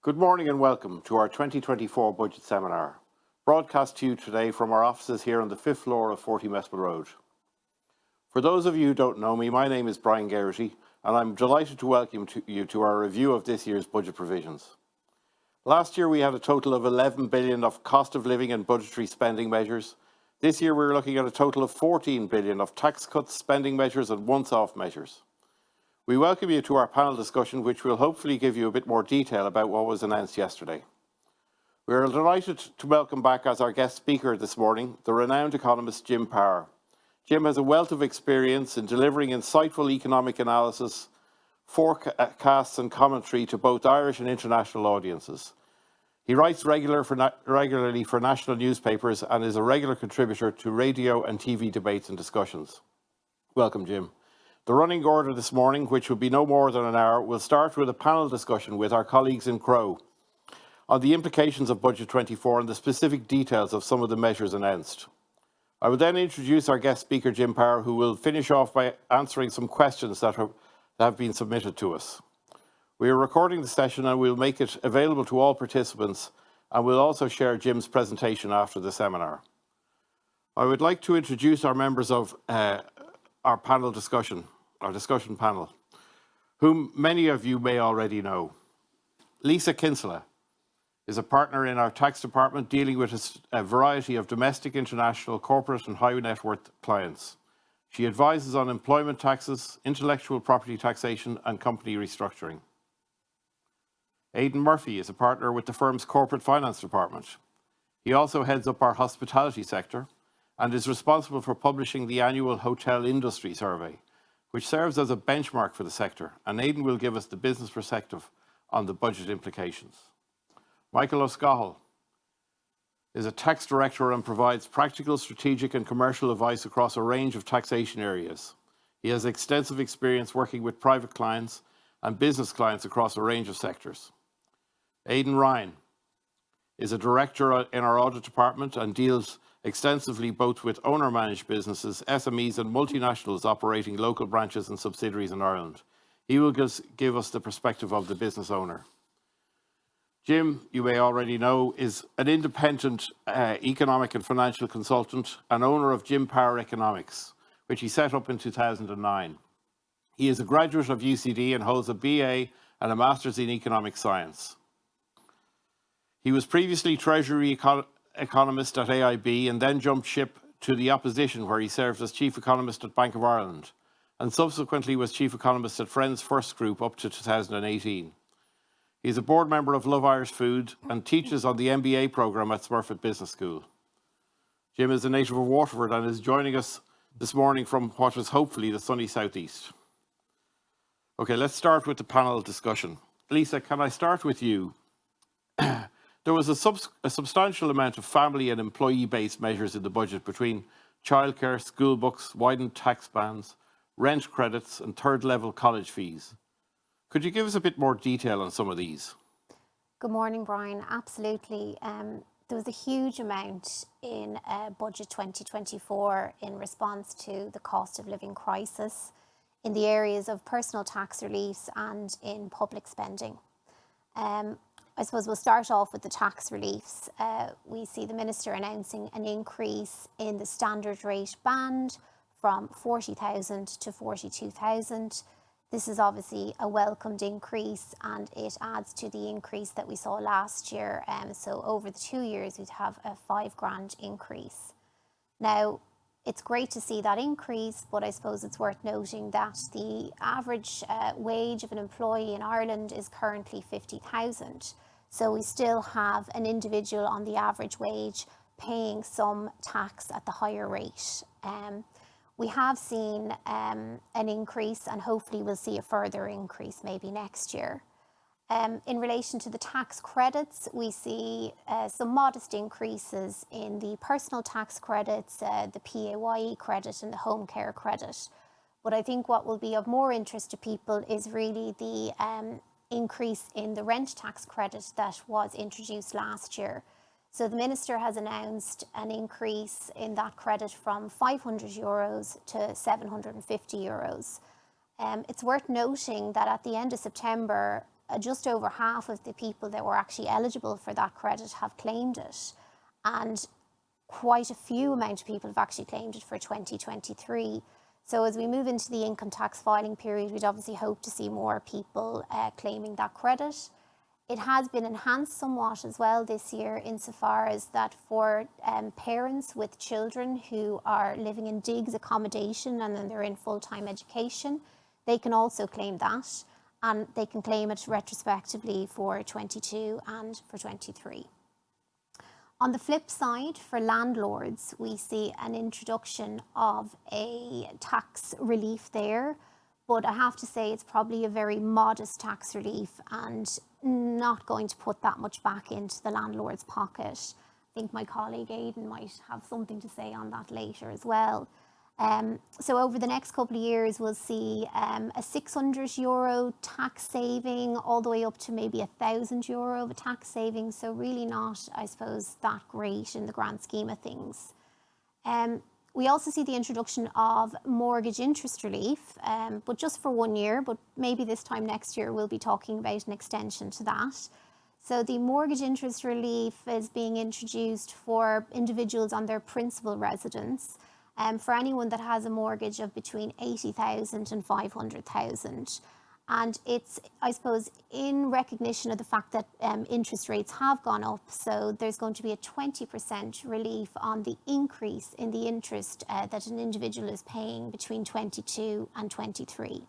Good morning and welcome to our 2024 Budget Seminar, broadcast to you today from our offices here on the 5th floor of 40 Mespel Road. For those of you who don't know me, my name is Brian Geraghty, and I'm delighted to welcome you to our review of this year's budget provisions. Last year we had a total of 11 billion of cost of living and budgetary spending measures. This year we're looking at a total of 14 billion of tax cuts, spending measures and once-off measures. We welcome you to our panel discussion, which will hopefully give you a bit more detail about what was announced yesterday. We are delighted to welcome back as our guest speaker this morning, the renowned economist Jim Power. Jim has a wealth of experience in delivering insightful economic analysis, forecasts and commentary to both Irish and international audiences. He writes regularly for national newspapers and is a regular contributor to radio and TV debates and discussions. Welcome, Jim. The running order this morning, which will be no more than an hour, will start with a panel discussion with our colleagues in Crowe on the implications of Budget 24 and the specific details of some of the measures announced. I will then introduce our guest speaker, Jim Power, who will finish off by answering some questions that have been submitted to us. We are recording the session and we'll make it available to all participants, and we'll also share Jim's presentation after the seminar. I would like to introduce our members of our discussion panel, whom many of you may already know. Lisa Kinsella is a partner in our tax department dealing with a variety of domestic, international, corporate and high net worth clients. She advises on employment taxes, intellectual property taxation and company restructuring. Aidan Murphy is a partner with the firm's corporate finance department. He also heads up our hospitality sector and is responsible for publishing the annual Hotel Industry Survey, which serves as a benchmark for the sector, and Aidan will give us the business perspective on the budget implications. Michael O'Scahal is a tax director and provides practical, strategic and commercial advice across a range of taxation areas. He has extensive experience working with private clients and business clients across a range of sectors. Aidan Ryan is a director in our audit department and deals extensively both with owner-managed businesses, SMEs and multinationals operating local branches and subsidiaries in Ireland. He will give us the perspective of the business owner. Jim, you may already know, is an independent economic and financial consultant and owner of Jim Power Economics, which he set up in 2009. He is a graduate of UCD and holds a BA and a Master's in Economic Science. He was previously Treasury economist at AIB and then jumped ship to the opposition, where he served as chief economist at Bank of Ireland and subsequently was chief economist at Friends First Group up to 2018. He is a board member of Love Irish Food and teaches on the MBA programme at Smurfit Business School. Jim is a native of Waterford and is joining us this morning from what is hopefully the sunny southeast. Okay, let's start with the panel discussion. Lisa, can I start with you? There was a substantial amount of family and employee-based measures in the budget between childcare, school books, widened tax bans, rent credits and third-level college fees. Could you give us a bit more detail on some of these? Good morning, Brian. Absolutely. There was a huge amount in Budget 2024 in response to the cost of living crisis in the areas of personal tax reliefs and in public spending. I suppose we'll start off with the tax reliefs. We see the Minister announcing an increase in the standard rate band from 40,000 to 42,000. This is obviously a welcomed increase and it adds to the increase that we saw last year. So over the 2 years, we'd have a £5,000 increase. Now, it's great to see that increase, but I suppose it's worth noting that the average wage of an employee in Ireland is currently 50,000. So we still have an individual on the average wage paying some tax at the higher rate. We have seen an increase and hopefully we'll see a further increase maybe next year. In relation to the tax credits, we see some modest increases in the personal tax credits, the PAYE credit and the home care credit. But I think what will be of more interest to people is really the increase in the rent tax credit that was introduced last year. So the Minister has announced an increase in that credit from €500 to €750. It's worth noting that at the end of September, just over half of the people that were actually eligible for that credit have claimed it. And quite a few amount of people have actually claimed it for 2023. So as we move into the income tax filing period, we'd obviously hope to see more people claiming that credit. It has been enhanced somewhat as well this year insofar as that for parents with children who are living in digs accommodation and then they're in full-time education, they can also claim that, and they can claim it retrospectively for 22 and for 23. On the flip side, for landlords, we see an introduction of a tax relief there, but I have to say it's probably a very modest tax relief and not going to put that much back into the landlord's pocket. I think my colleague Aidan might have something to say on that later as well. So over the next couple of years, we'll see a €600 tax saving, all the way up to maybe €1,000 of a tax saving. So really not, I suppose, that great in the grand scheme of things. We also see the introduction of mortgage interest relief, but just for 1 year, but maybe this time next year we'll be talking about an extension to that. So the mortgage interest relief is being introduced for individuals on their principal residence, for anyone that has a mortgage of between 80,000 and 500,000. And it's, I suppose, in recognition of the fact that interest rates have gone up, so there's going to be a 20% relief on the increase in the interest that an individual is paying between 22 and 23.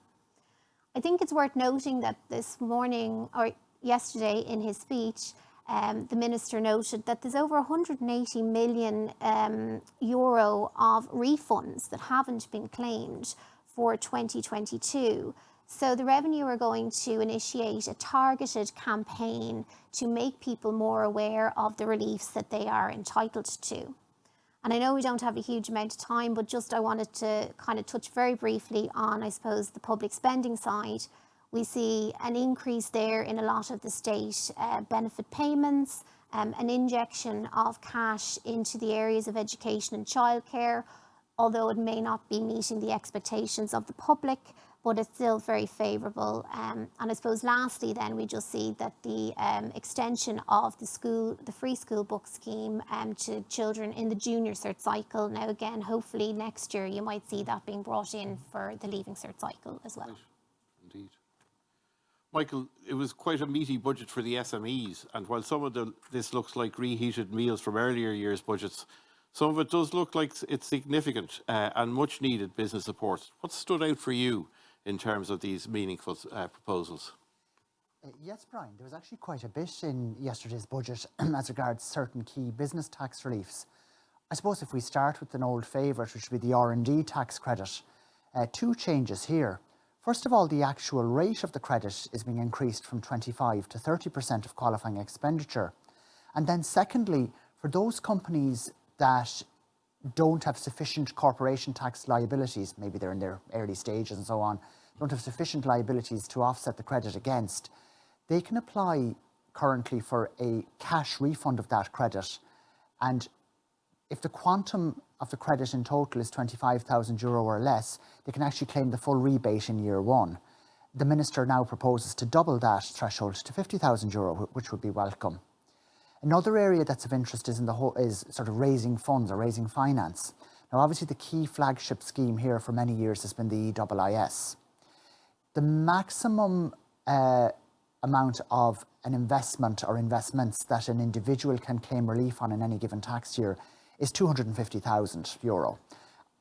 I think it's worth noting that this morning, or yesterday in his speech, the minister noted that there's over 180 million euro of refunds that haven't been claimed for 2022. So the Revenue are going to initiate a targeted campaign to make people more aware of the reliefs that they are entitled to. And I know we don't have a huge amount of time, but just I wanted to kind of touch very briefly on, I suppose, the public spending side. We see an increase there in a lot of the state benefit payments, an injection of cash into the areas of education and childcare, although it may not be meeting the expectations of the public, but it's still very favourable. And I suppose lastly then we just see that the extension of the free school book scheme to children in the junior cert cycle. Now again, hopefully next year you might see that being brought in for the leaving cert cycle as well. Right. Indeed. Michael, it was quite a meaty budget for the SMEs, and while some of this looks like reheated meals from earlier years' budgets, some of it does look like it's significant and much needed business support. What stood out for you in terms of these meaningful proposals? Yes, Brian, there was actually quite a bit in yesterday's budget as regards certain key business tax reliefs. I suppose if we start with an old favourite, which would be the R&D tax credit, two changes here. First of all, the actual rate of the credit is being increased from 25 to 30% of qualifying expenditure. And then secondly, for those companies that don't have sufficient corporation tax liabilities, maybe they're in their early stages and so on, don't have sufficient liabilities to offset the credit against, they can apply currently for a cash refund of that credit. And if the quantum of the credit in total is €25,000 or less, they can actually claim the full rebate in year one. The Minister now proposes to double that threshold to €50,000, which would be welcome. Another area that's of interest is sort of raising funds or raising finance. Now, obviously, the key flagship scheme here for many years has been the EIS. The maximum amount of an investment or investments that an individual can claim relief on in any given tax year is €250,000.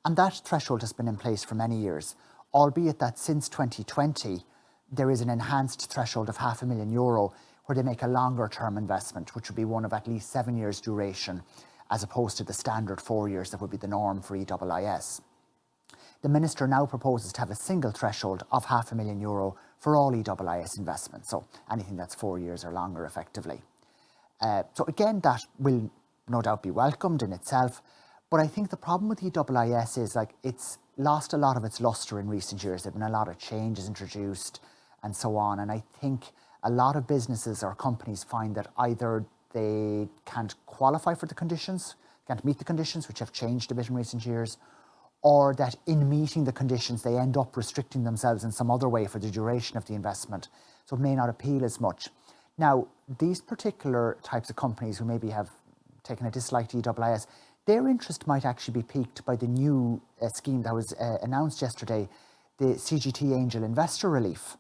And that threshold has been in place for many years, albeit that since 2020, there is an enhanced threshold of €500,000 where they make a longer term investment, which would be one of at least 7 years duration, as opposed to the standard 4 years that would be the norm for EIS. The Minister now proposes to have a single threshold of €500,000 for all EIS investments, so anything that's 4 years or longer effectively. So again, that will no doubt be welcomed in itself, but I think the problem with EIS is it's lost a lot of its lustre in recent years. There have been a lot of changes introduced and so on, and I think a lot of businesses or companies find that either they can't qualify for the conditions, can't meet the conditions, which have changed a bit in recent years, or that in meeting the conditions they end up restricting themselves in some other way for the duration of the investment. so it may not appeal as much. Now, these particular types of companies who maybe have taken a dislike to EIS, their interest might actually be piqued by the new scheme that was announced yesterday, the CGT Angel Investor Relief.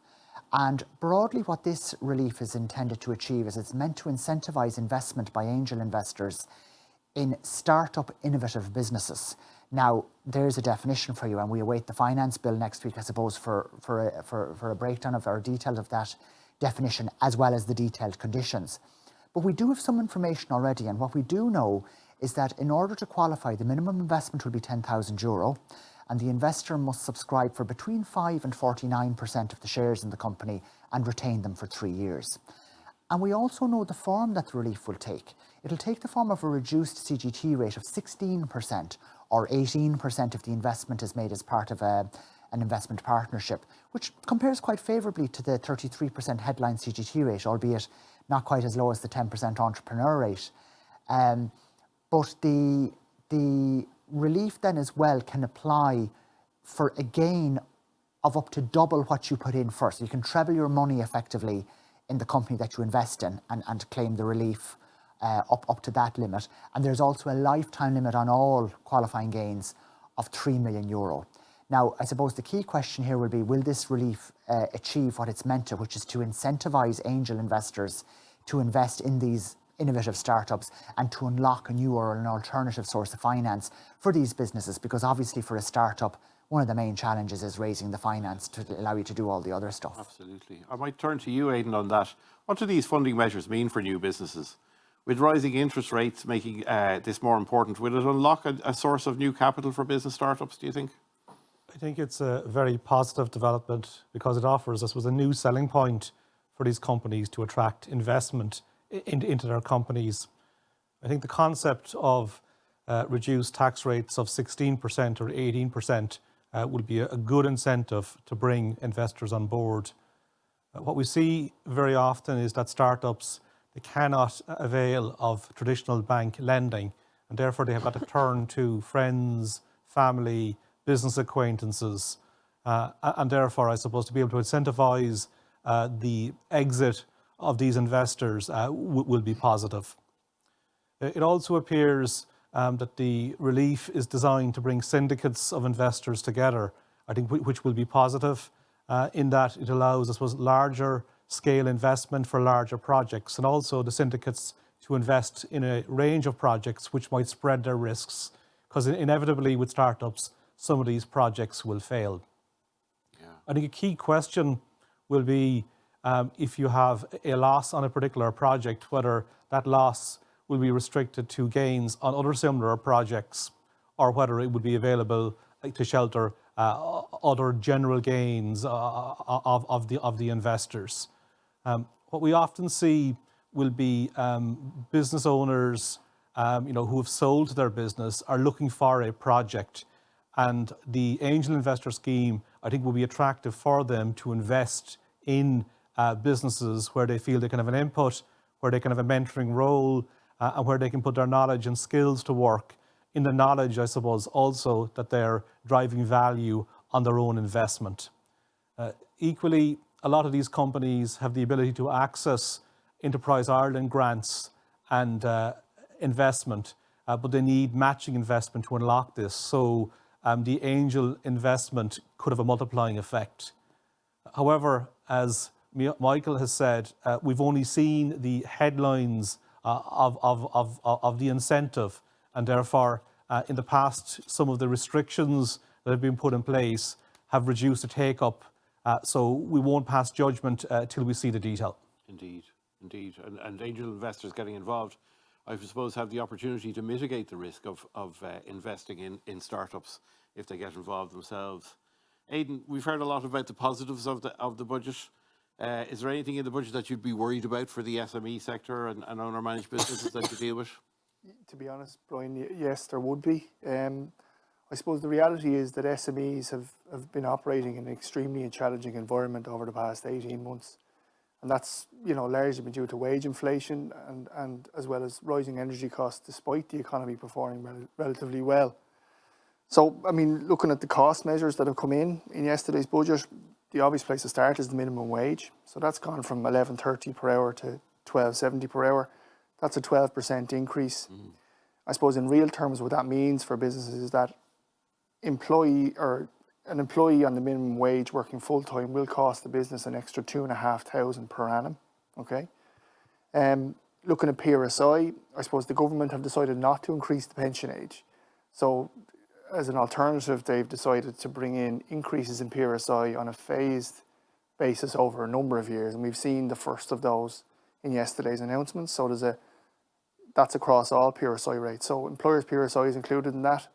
And broadly what this relief is intended to achieve is it's meant to incentivise investment by angel investors in start-up innovative businesses. Now, there's a definition for you, and we await the finance bill next week, I suppose, for a breakdown of or detail of that definition, as well as the detailed conditions. But we do have some information already, and what we do know is that in order to qualify, the minimum investment will be €10,000, and the investor must subscribe for between 5 and 49% of the shares in the company and retain them for 3 years. And we also know the form that the relief will take. It'll take the form of a reduced CGT rate of 16%, or 18% if the investment is made as part of an investment partnership, which compares quite favourably to the 33% headline CGT rate, albeit not quite as low as the 10% entrepreneur rate. But the relief then as well can apply for a gain of up to double what you put in first. You can treble your money effectively in the company that you invest in and claim the relief up to that limit. And there's also a lifetime limit on all qualifying gains of €3 million. Now, I suppose the key question here will be, will this relief achieve what it's meant to, which is to incentivise angel investors to invest in these innovative startups and to unlock a new or an alternative source of finance for these businesses? Because obviously for a startup, one of the main challenges is raising the finance to allow you to do all the other stuff. Absolutely. I might turn to you, Aidan, on that. What do these funding measures mean for new businesses? With rising interest rates making this more important, will it unlock a source of new capital for business startups, do you think? I think it's a very positive development because it offers us a new selling point for these companies to attract investment into their companies. I think the concept of reduced tax rates of 16% or 18% will be a good incentive to bring investors on board. What we see very often is that startups, they cannot avail of traditional bank lending, and therefore they have got to turn to friends, family, business acquaintances, and therefore I suppose to be able to incentivise the exit of these investors will be positive. It also appears that the relief is designed to bring syndicates of investors together, I think, which will be positive in that it allows, I suppose, larger scale investment for larger projects, and also the syndicates to invest in a range of projects which might spread their risks, because inevitably with startups, some of these projects will fail. Yeah. I think a key question will be if you have a loss on a particular project, whether that loss will be restricted to gains on other similar projects, or whether it would be available to shelter other general gains of the investors. What we often see will be business owners who have sold their business are looking for a project, and the angel investor scheme, I think, will be attractive for them to invest in businesses where they feel they can have an input, where they can have a mentoring role, and where they can put their knowledge and skills to work, in the knowledge, I suppose, also that they're driving value on their own investment. Equally, a lot of these companies have the ability to access Enterprise Ireland grants and investment, but they need matching investment to unlock this. So the angel investment could have a multiplying effect. However, as Michael has said, we've only seen the headlines of the incentive, and therefore in the past some of the restrictions that have been put in place have reduced the take-up, so we won't pass judgment till we see the detail. Indeed. And angel investors getting involved, I suppose, have the opportunity to mitigate the risk of investing in startups if they get involved themselves. Aidan, we've heard a lot about the positives of the budget. Is there anything in the budget that you'd be worried about for the SME sector and owner-managed businesses that you deal with? To be honest, Brian, yes, there would be. I suppose the reality is that SMEs have been operating in an extremely challenging environment over the past 18 months. And that's, largely been due to wage inflation and as well as rising energy costs, despite the economy performing relatively well. So, looking at the cost measures that have come in yesterday's budget, the obvious place to start is the minimum wage. So that's gone from 11.30 per hour to 12.70 per hour. That's a 12% increase. I suppose in real terms, what that means for businesses is that an employee on the minimum wage working full time will cost the business an extra 2,500 per annum. Okay. Looking at PRSI, I suppose the government have decided not to increase the pension age. So as an alternative, they've decided to bring in increases in PRSI on a phased basis over a number of years. And we've seen the first of those in yesterday's announcement. So that's across all PRSI rates. So employers' PRSI is included in that.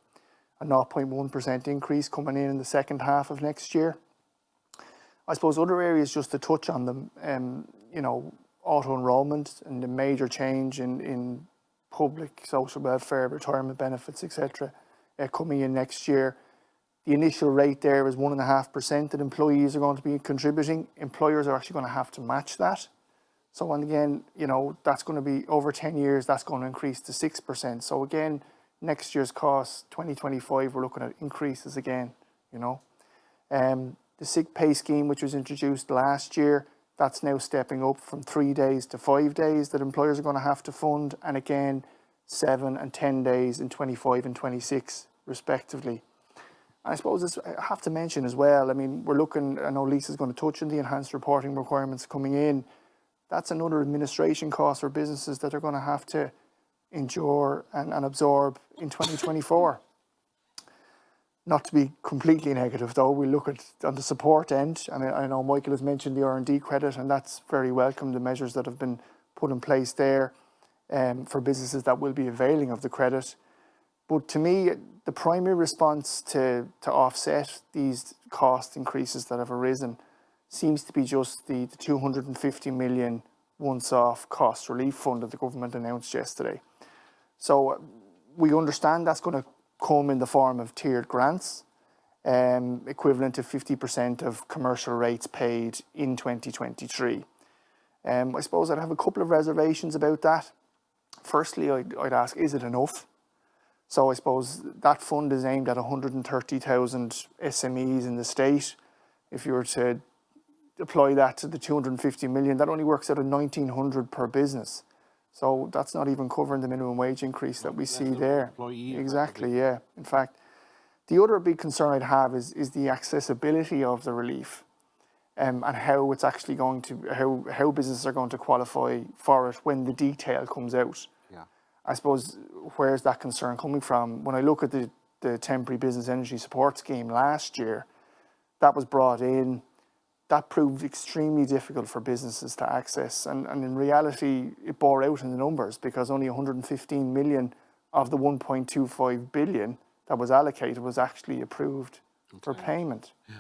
A 0.1% increase coming in the second half of next year. I suppose other areas just to touch on them, auto enrolment and the major change in public social welfare, retirement benefits, etc. Coming in next year. The initial rate there is 1.5% that employees are going to be contributing. Employers are actually going to have to match that. So, and again, that's going to be over 10 years, that's going to increase to 6%. So again, next year's costs, 2025, we're looking at increases again, The sick pay scheme, which was introduced last year, that's now stepping up from 3 days to 5 days that employers are going to have to fund. And again, 7 and 10 days in 25 and 26, respectively. And I suppose I have to mention as well, I mean, we're looking, I know Lisa's going to touch on the enhanced reporting requirements coming in. That's another administration cost for businesses that are going to have to endure and absorb in 2024. Not to be completely negative though, we look at on the support end. I mean, I know Michael has mentioned the R&D credit, and that's very welcome, the measures that have been put in place there for businesses that will be availing of the credit. But to me, the primary response to offset these cost increases that have arisen seems to be just the 250 million once-off cost relief fund that the government announced yesterday. So we understand that's going to come in the form of tiered grants, equivalent to 50% of commercial rates paid in 2023. I suppose I'd have a couple of reservations about that. Firstly, I'd ask, is it enough? So I suppose that fund is aimed at 130,000 SMEs in the state. If you were to apply that to the 250 million, that only works out at 1,900 per business. So that's not even covering the minimum wage increase that we see there. Exactly, yeah. In fact, the other big concern I'd have is the accessibility of the relief, and how it's actually going to, how businesses are going to qualify for it when the detail comes out. Yeah. I suppose, where's that concern coming from? When I look at the temporary business energy support scheme last year, that was brought in, that proved extremely difficult for businesses to access. And in reality, it bore out in the numbers because only 115 million of the 1.25 billion that was allocated was actually approved for payment. Yeah.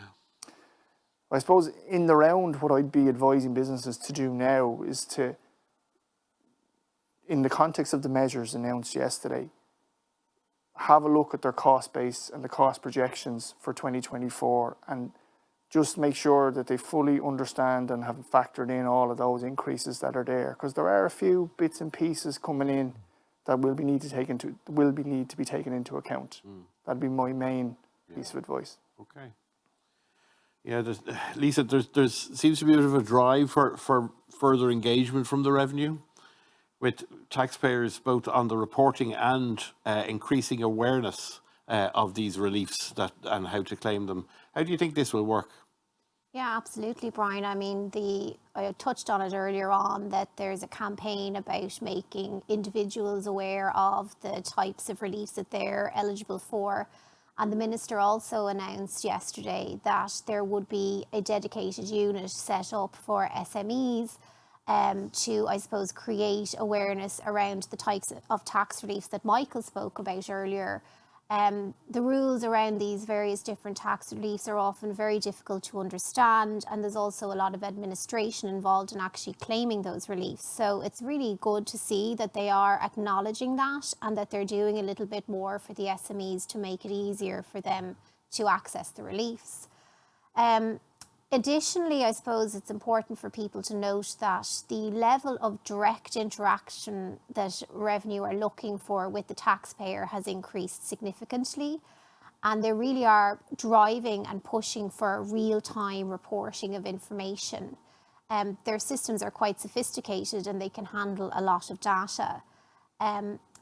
I suppose in the round, what I'd be advising businesses to do now is to, in the context of the measures announced yesterday, have a look at their cost base and the cost projections for 2024 and just make sure that they fully understand and have factored in all of those increases that are there. Because there are a few bits and pieces coming in that will need to be taken into account. That'd be my main piece of advice. Okay. Yeah, Lisa, there seems to be a bit of a drive for further engagement from the revenue, with taxpayers both on the reporting and increasing awareness of these reliefs and how to claim them. How do you think this will work? Yeah, absolutely, Brian. I mean, I touched on it earlier on that there's a campaign about making individuals aware of the types of reliefs that they're eligible for. And the Minister also announced yesterday that there would be a dedicated unit set up for SMEs to, I suppose, create awareness around the types of tax reliefs that Michael spoke about earlier. The rules around these various different tax reliefs are often very difficult to understand, and there's also a lot of administration involved in actually claiming those reliefs. So it's really good to see that they are acknowledging that and that they're doing a little bit more for the SMEs to make it easier for them to access the reliefs. Additionally, I suppose it's important for people to note that the level of direct interaction that revenue are looking for with the taxpayer has increased significantly. And they really are driving and pushing for real-time reporting of information. Their systems are quite sophisticated and they can handle a lot of data.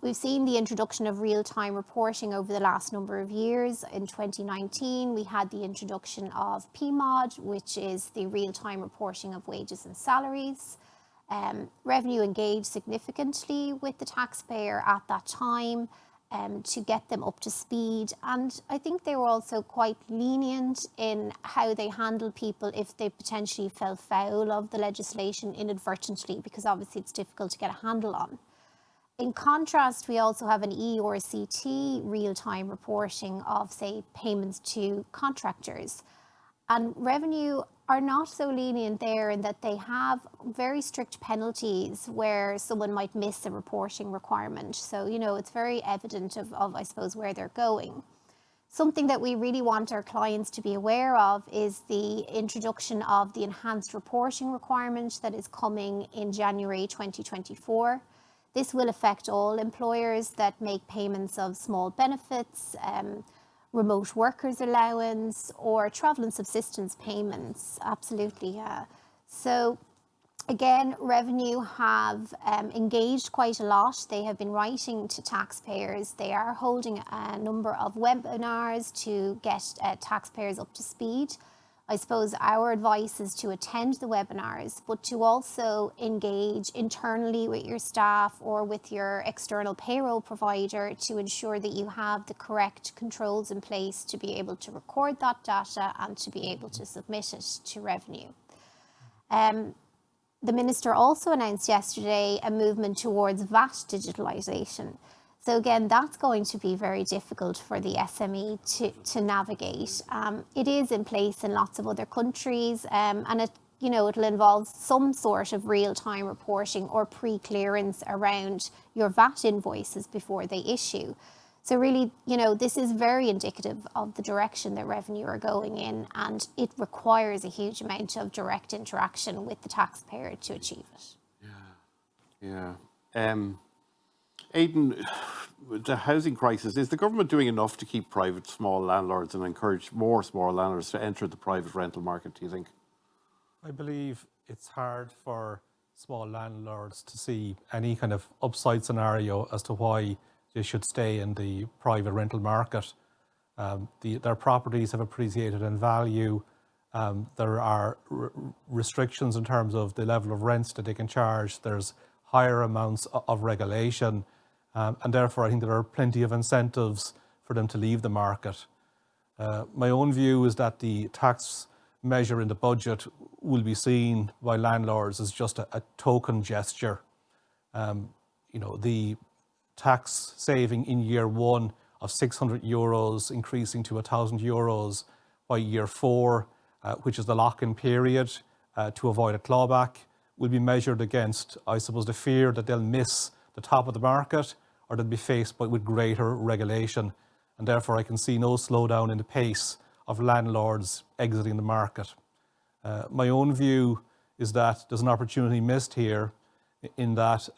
We've seen the introduction of real-time reporting over the last number of years. In 2019, we had the introduction of PMOD, which is the real-time reporting of wages and salaries. Revenue engaged significantly with the taxpayer at that time to get them up to speed. And I think they were also quite lenient in how they handled people if they potentially fell foul of the legislation inadvertently, because obviously it's difficult to get a handle on. In contrast, we also have an ERCT real-time reporting of, say, payments to contractors. And Revenue are not so lenient there in that they have very strict penalties where someone might miss a reporting requirement. So, it's very evident of, I suppose, where they're going. Something that we really want our clients to be aware of is the introduction of the enhanced reporting requirement that is coming in January 2024. This will affect all employers that make payments of small benefits, remote workers allowance, or travel and subsistence payments. Absolutely, yeah. So again, Revenue have engaged quite a lot. They have been writing to taxpayers. They are holding a number of webinars to get taxpayers up to speed. I suppose our advice is to attend the webinars, but to also engage internally with your staff or with your external payroll provider to ensure that you have the correct controls in place to be able to record that data and to be able to submit it to Revenue. The Minister also announced yesterday a movement towards VAT digitalisation. So again, that's going to be very difficult for the SME to navigate. It is in place in lots of other countries, and it'll involve some sort of real-time reporting or pre-clearance around your VAT invoices before they issue. So really, this is very indicative of the direction that Revenue are going in, and it requires a huge amount of direct interaction with the taxpayer to achieve it. Yeah. Aidan, the housing crisis, is the government doing enough to keep private small landlords and encourage more small landlords to enter the private rental market, do you think? I believe it's hard for small landlords to see any kind of upside scenario as to why they should stay in the private rental market. Their properties have appreciated in value. There are restrictions in terms of the level of rents that they can charge. There's higher amounts of regulation. And therefore, I think there are plenty of incentives for them to leave the market. My own view is that the tax measure in the budget will be seen by landlords as just a token gesture. The tax saving in year one of €600 increasing to €1,000 by year 4, which is the lock-in period to avoid a clawback, will be measured against, I suppose, the fear that they'll miss the top of the market or they'll be faced with greater regulation. And therefore, I can see no slowdown in the pace of landlords exiting the market. My own view is that there's an opportunity missed here in that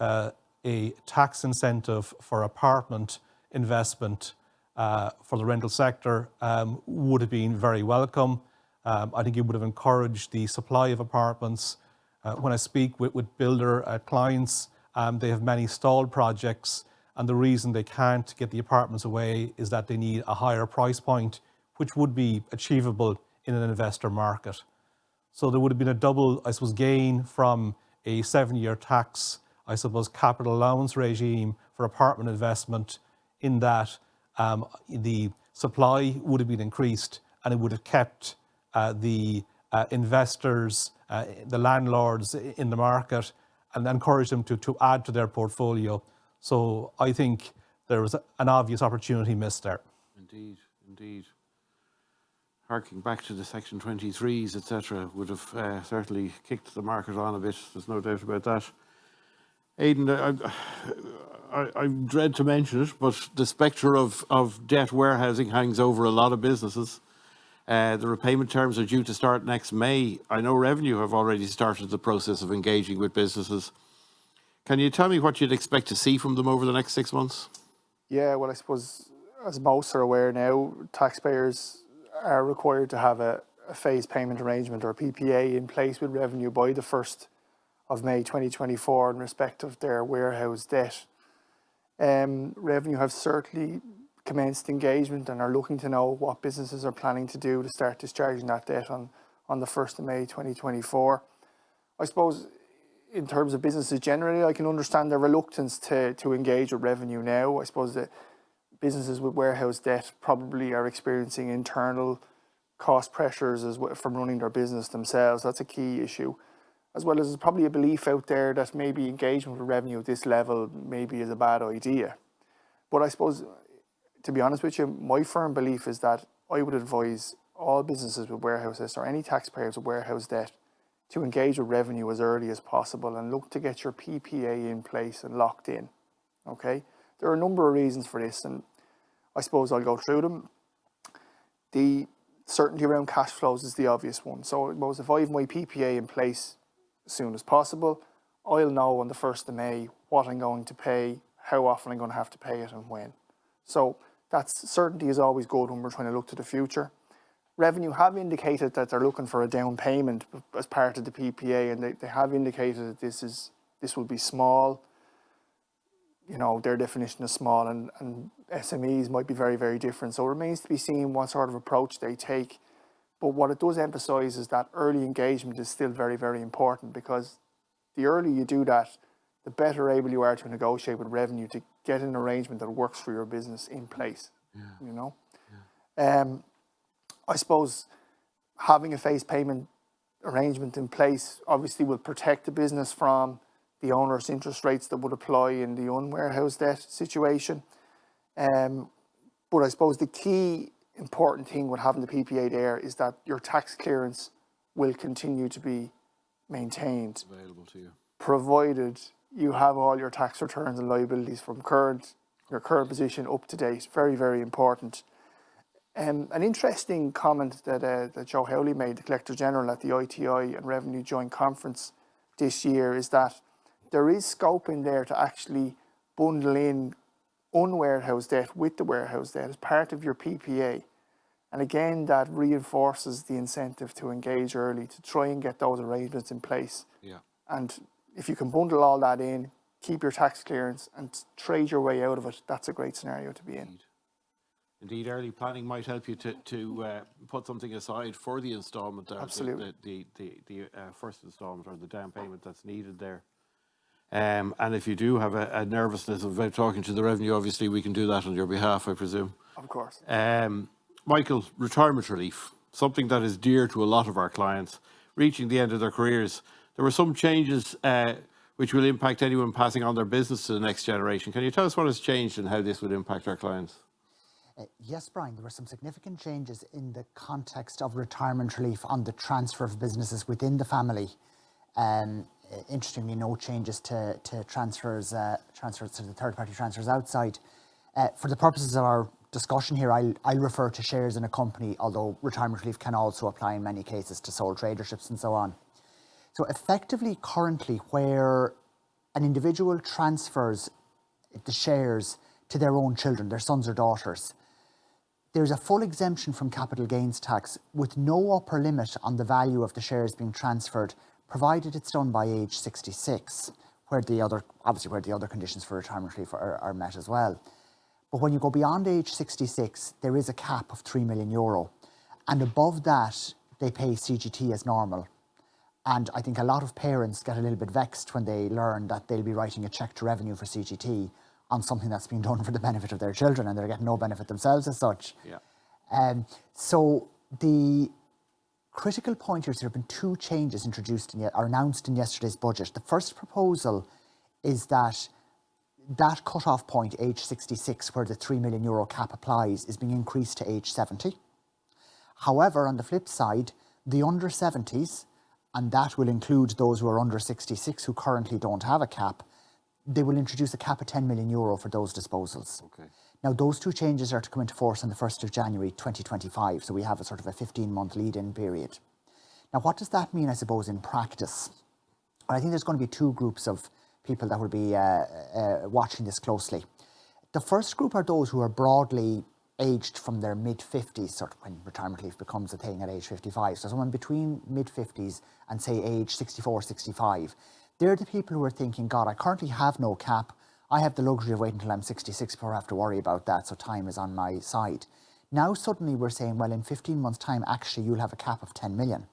a tax incentive for apartment investment for the rental sector would have been very welcome. I think it would have encouraged the supply of apartments. When I speak with builder clients, they have many stalled projects, and the reason they can't get the apartments away is that they need a higher price point, which would be achievable in an investor market. So there would have been a double, I suppose, gain from a 7-year tax, I suppose, capital allowance regime for apartment investment, in that the supply would have been increased and it would have kept the investors, the landlords in the market, and encouraged them to add to their portfolio. So I think there was an obvious opportunity missed there. Indeed. Harking back to the Section 23s, etc., would have certainly kicked the market on a bit. There's no doubt about that. Aidan, I dread to mention it, but the spectre of debt warehousing hangs over a lot of businesses. The repayment terms are due to start next May. I know Revenue have already started the process of engaging with businesses. Can you tell me what you'd expect to see from them over the next 6 months? Yeah, well, I suppose as most are aware now, taxpayers are required to have a phased payment arrangement or PPA in place with revenue by the 1st of May 2024 in respect of their warehouse debt. Revenue have certainly commenced engagement and are looking to know what businesses are planning to do to start discharging that debt on the 1st of May 2024. I suppose in terms of businesses generally, I can understand their reluctance to engage with revenue now. I suppose that businesses with warehouse debt probably are experiencing internal cost pressures from running their business themselves. That's a key issue. As well as there's probably a belief out there that maybe engagement with revenue at this level maybe is a bad idea. But I suppose, to be honest with you, my firm belief is that I would advise all businesses with warehouses or any taxpayers with warehouse debt to engage with revenue as early as possible and look to get your PPA in place and locked in. Okay? There are a number of reasons for this, and I suppose I'll go through them. The certainty around cash flows is the obvious one. So I suppose if I have my PPA in place as soon as possible, I'll know on the 1st of May what I'm going to pay, how often I'm going to have to pay it and when. So that's certainty is always good when we're trying to look to the future. Revenue have indicated that they're looking for a down payment as part of the PPA, and they have indicated that this will be small. You know, their definition of small and SMEs might be very, very different. So it remains to be seen what sort of approach they take. But what it does emphasise is that early engagement is still very, very important, because the earlier you do that, the better able you are to negotiate with revenue to get an arrangement that works for your business in place. Yeah. You know? Yeah. I suppose having a phased payment arrangement in place obviously will protect the business from the onerous interest rates that would apply in the unwarehoused debt situation. But I suppose the key important thing with having the PPA there is that your tax clearance will continue to be maintained. Available to you. Provided you have all your tax returns and liabilities from your current position up to date. Very, very important. An interesting comment that Joe Howley made, the Collector General at the ITI and Revenue Joint Conference this year, is that there is scope in there to actually bundle in unwarehoused debt with the warehouse debt as part of your PPA. And again, that reinforces the incentive to engage early, to try and get those arrangements in place. Yeah. And if you can bundle all that in, keep your tax clearance and trade your way out of it, that's a great scenario to be in. Indeed, early planning might help you to put something aside for the instalment. Absolutely. The first instalment or the down payment that's needed there. And if you do have a nervousness about talking to the revenue, obviously we can do that on your behalf, I presume. Of course. Michael, retirement relief, something that is dear to a lot of our clients, reaching the end of their careers. There were some changes which will impact anyone passing on their business to the next generation. Can you tell us what has changed and how this would impact our clients? Yes, Brian, there were some significant changes in the context of retirement relief on the transfer of businesses within the family. Interestingly, no changes to transfers to the third-party transfers outside. For the purposes of our discussion here, I'll refer to shares in a company, although retirement relief can also apply in many cases to sole traderships and so on. So effectively, currently, where an individual transfers the shares to their own children, their sons or daughters, there's a full exemption from capital gains tax with no upper limit on the value of the shares being transferred, provided it's done by age 66, where the other conditions for retirement relief are met as well. But when you go beyond age 66, there is a cap of €3 million. And above that, they pay CGT as normal. And I think a lot of parents get a little bit vexed when they learn that they'll be writing a cheque to revenue for CGT on something that's being done for the benefit of their children, and they're getting no benefit themselves as such. Yeah. So the critical point here is there have been two changes introduced or announced in yesterday's budget. The first proposal is that cut-off point, age 66, where the €3 million cap applies, is being increased to age 70. However, on the flip side, the under 70s, and that will include those who are under 66 who currently don't have a cap, they will introduce a cap of €10 million for those disposals. Okay. Now, those two changes are to come into force on the 1st of January 2025, so we have a sort of a 15-month lead-in period. Now, what does that mean, I suppose, in practice? Well, I think there's going to be two groups of people that will be watching this closely. The first group are those who are broadly aged from their mid-50s, sort of when retirement leave becomes a thing at age 55. So someone between mid-50s and say age 64, 65, they're the people who are thinking, God, I currently have no cap. I have the luxury of waiting until I'm 66 before I have to worry about that, so time is on my side. Now suddenly we're saying, well, in 15 months' time, actually, you'll have a cap of 10 million.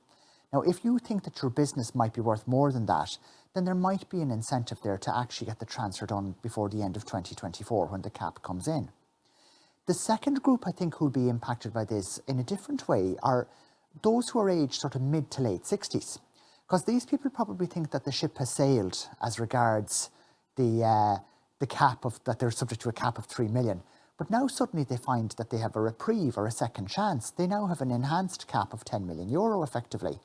Now, if you think that your business might be worth more than that, then there might be an incentive there to actually get the transfer done before the end of 2024 when the cap comes in. The second group, I think, who'll be impacted by this in a different way are those who are aged sort of mid to late 60s. Because these people probably think that the ship has sailed as regards the cap of, that they're subject to a cap of 3 million. But now suddenly they find that they have a reprieve or a second chance. They now have an enhanced cap of 10 million euro effectively.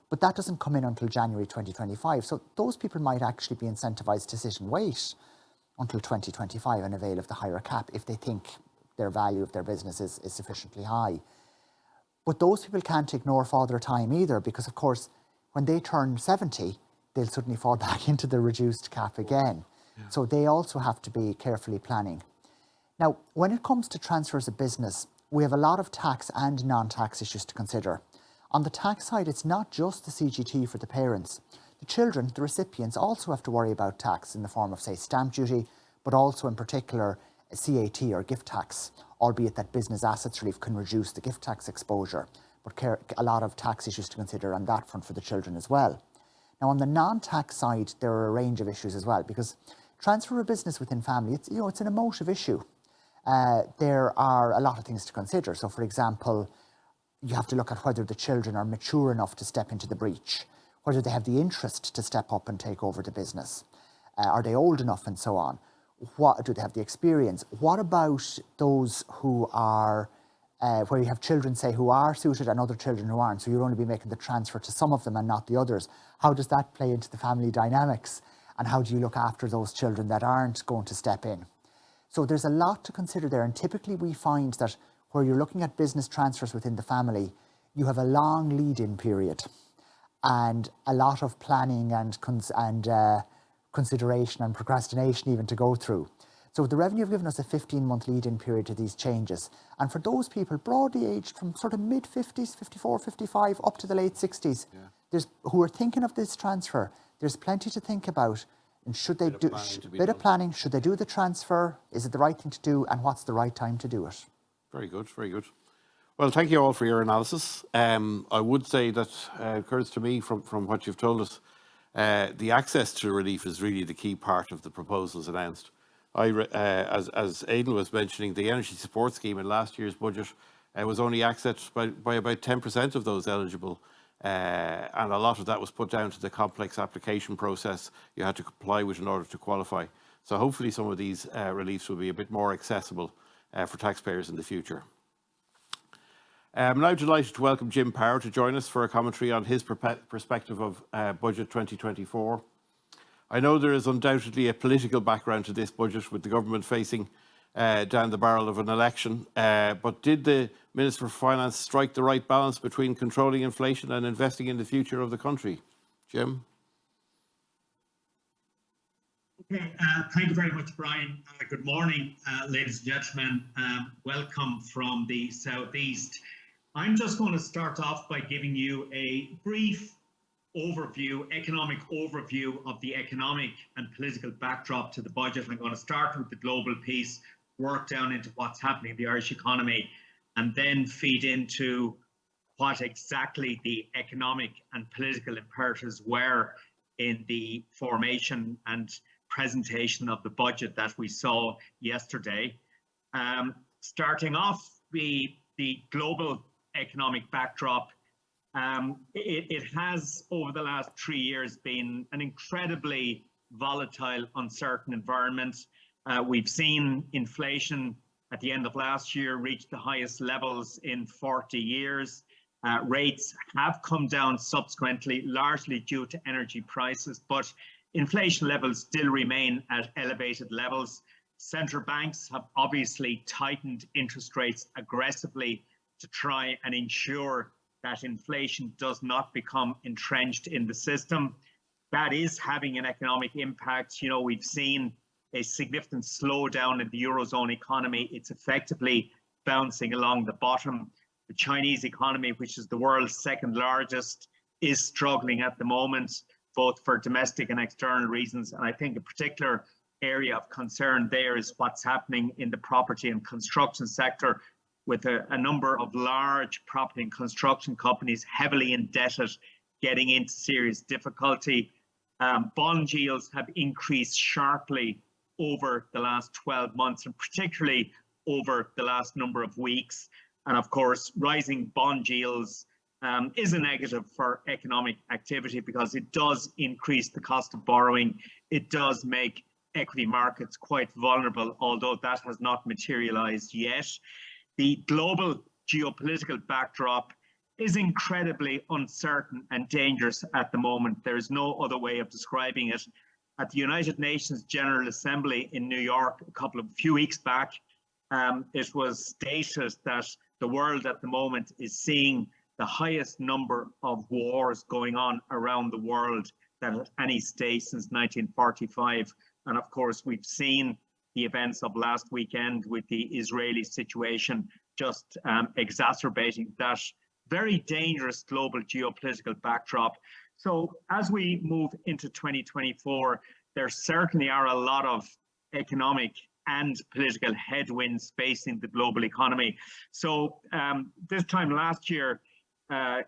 But that doesn't come in until January 2025. So those people might actually be incentivized to sit and wait until 2025 and avail of the higher cap if they think their value of their business is sufficiently high. But those people can't ignore Father Time either, because of course, when they turn 70, they'll suddenly fall back into the reduced cap again. Yeah. So they also have to be carefully planning. Now, when it comes to transfers of business, we have a lot of tax and non-tax issues to consider. On the tax side, it's not just the CGT for the parents. The children, the recipients, also have to worry about tax in the form of, say, stamp duty, but also in particular CAT or gift tax, albeit that business assets relief can reduce the gift tax exposure, but a lot of tax issues to consider on that front for the children as well. Now, on the non-tax side, there are a range of issues as well, because transfer of business within family, it's an emotive issue. There are a lot of things to consider. So, for example, you have to look at whether the children are mature enough to step into the breach, whether they have the interest to step up and take over the business. Are they old enough and so on? Do they have the experience? What about those who are, where you have children, say, who are suited and other children who aren't, so you'll only be making the transfer to some of them and not the others. How does that play into the family dynamics? And how do you look after those children that aren't going to step in? So there's a lot to consider there, and typically we find that where you're looking at business transfers within the family, you have a long lead-in period and a lot of planning and consideration and procrastination even to go through. So the revenue have given us a 15-month lead-in period to these changes. And for those people broadly aged from sort of mid-50s, 54, 55, up to the late 60s, who are thinking of this transfer, there's plenty to think about. And should they do a bit of planning? Should they do the transfer? Is it the right thing to do? And what's the right time to do it? Very good, very good. Well, thank you all for your analysis. I would say that occurs to me from what you've told us, the access to relief is really the key part of the proposals announced. As Aidan was mentioning, the energy support scheme in last year's budget was only accessed by about 10% of those eligible. And a lot of that was put down to the complex application process you had to comply with in order to qualify. So hopefully some of these reliefs will be a bit more accessible for taxpayers in the future. I'm now delighted to welcome Jim Power to join us for a commentary on his perspective of Budget 2024. I know there is undoubtedly a political background to this budget, with the government facing down the barrel of an election, but did the Minister for Finance strike the right balance between controlling inflation and investing in the future of the country? Jim? Okay, thank you very much, Brian. Good morning, ladies and gentlemen. Welcome from the Southeast. I'm just going to start off by giving you a brief overview, economic overview of the economic and political backdrop to the budget. I'm going to start with the global piece, work down into what's happening in the Irish economy, and then feed into what exactly the economic and political imperatives were in the formation and presentation of the budget that we saw yesterday. Starting off the global economic backdrop, it has over the last 3 years been an incredibly volatile, uncertain environment. We've seen inflation at the end of last year reach the highest levels in 40 years. Rates have come down subsequently, largely due to energy prices, but inflation levels still remain at elevated levels. Central banks have obviously tightened interest rates aggressively to try and ensure that inflation does not become entrenched in the system. That is having an economic impact. You know, we've seen a significant slowdown in the Eurozone economy. It's effectively bouncing along the bottom. The Chinese economy, which is the world's second largest, is struggling at the moment, both for domestic and external reasons. And I think a particular area of concern there is what's happening in the property and construction sector, with a number of large property and construction companies heavily indebted, getting into serious difficulty. Bond yields have increased sharply over the last 12 months, and particularly over the last number of weeks. And of course, rising bond yields is a negative for economic activity, because it does increase the cost of borrowing. It does make equity markets quite vulnerable, although that has not materialized yet. The global geopolitical backdrop is incredibly uncertain and dangerous at the moment. There is no other way of describing it. At the United Nations General Assembly in New York a few weeks back, it was stated that the world at the moment is seeing the highest number of wars going on around the world than at any stage since 1945. And of course, we've seen the events of last weekend with the Israeli situation just exacerbating that very dangerous global geopolitical backdrop. So as we move into 2024, there certainly are a lot of economic and political headwinds facing the global economy. So this time last year,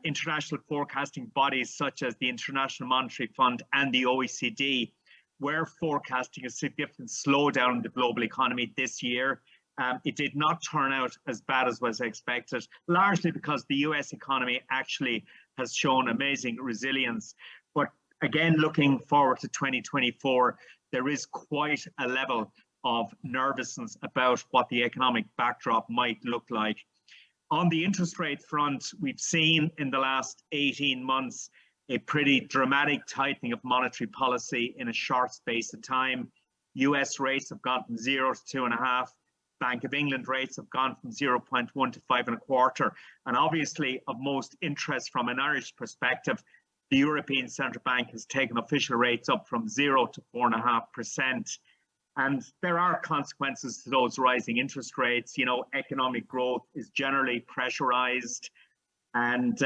international forecasting bodies such as the International Monetary Fund and the OECD were forecasting a significant slowdown in the global economy this year. It did not turn out as bad as was expected, largely because the US economy actually has shown amazing resilience. But again, looking forward to 2024, there is quite a level of nervousness about what the economic backdrop might look like. On the interest rate front, we've seen in the last 18 months a pretty dramatic tightening of monetary policy in a short space of time. US rates have gone from 0 to 2.5. Bank of England rates have gone from 0.1 to 5.25. And obviously, of most interest from an Irish perspective, the European Central Bank has taken official rates up from 0 to 4.5%. And there are consequences to those rising interest rates. You know, economic growth is generally pressurized. And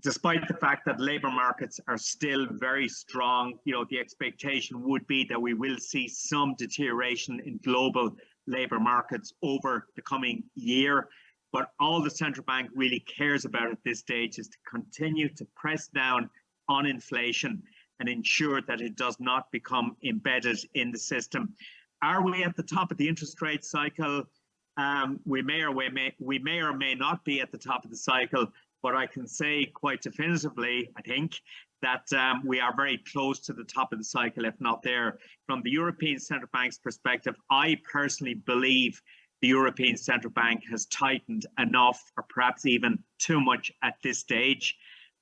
despite the fact that labor markets are still very strong, you know, the expectation would be that we will see some deterioration in global labor markets over the coming year. But all the central bank really cares about at this stage is to continue to press down on inflation and ensure that it does not become embedded in the system. Are we at the top of the interest rate cycle? We may or may not be at the top of the cycle, but I can say quite definitively, I think, that we are very close to the top of the cycle, if not there. From the European Central Bank's perspective, I personally believe the European Central Bank has tightened enough, or perhaps even too much at this stage.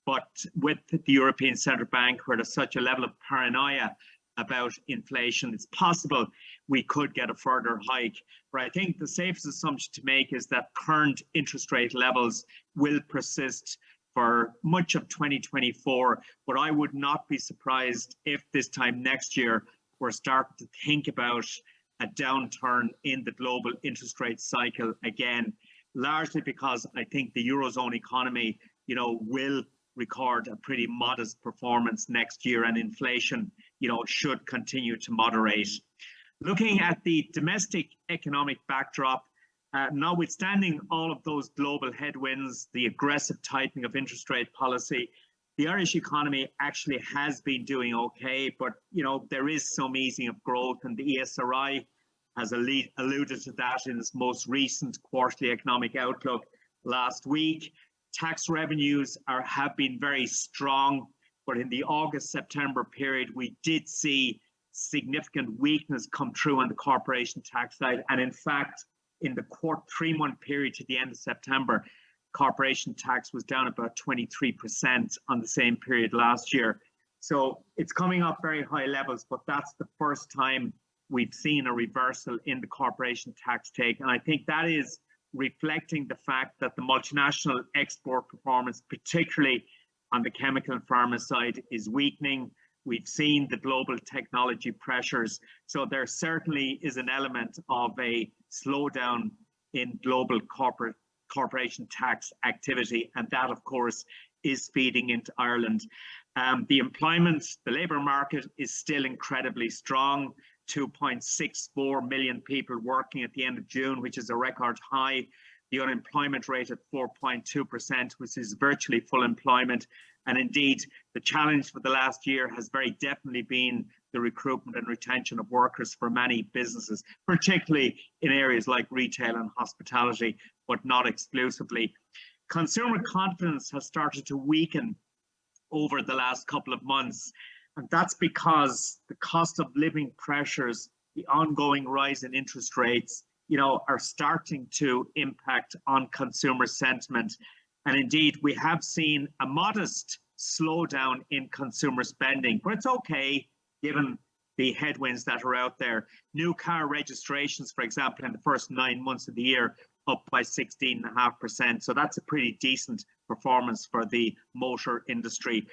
But with the European Central Bank, where there's such a level of paranoia about inflation, it's possible we could get a further hike. But I think the safest assumption to make is that current interest rate levels will persist for much of 2024. But I would not be surprised if this time next year we're starting to think about a downturn in the global interest rate cycle again, largely because I think the Eurozone economy, you know, will record a pretty modest performance next year, and inflation, you know, should continue to moderate. Looking at the domestic economic backdrop, notwithstanding all of those global headwinds, the aggressive tightening of interest rate policy, the Irish economy actually has been doing okay, but, you know, there is some easing of growth, and the ESRI has alluded to that in its most recent quarterly economic outlook last week. Tax revenues have been very strong, but in the August-September period, we did see significant weakness come through on the corporation tax side. And in fact, in the 3-month period to the end of September, corporation tax was down about 23% on the same period last year. So it's coming up very high levels, but that's the first time we've seen a reversal in the corporation tax take. And I think that is reflecting the fact that the multinational export performance, particularly on the chemical and pharma side, is weakening. We've seen the global technology pressures. So there certainly is an element of a slowdown in global corporation tax activity, and that, of course, is feeding into Ireland. The labour market is still incredibly strong. 2.64 million people working at the end of June, which is a record high. The unemployment rate at 4.2%, which is virtually full employment. And indeed, the challenge for the last year has very definitely been the recruitment and retention of workers for many businesses, particularly in areas like retail and hospitality, but not exclusively. Consumer confidence has started to weaken over the last couple of months. And that's because the cost of living pressures, the ongoing rise in interest rates, are starting to impact on consumer sentiment. And indeed, we have seen a modest slowdown in consumer spending, but it's okay given the headwinds that are out there. New car registrations, for example, in the first 9 months of the year, up by 16.5%. So that's a pretty decent performance for the motor industry.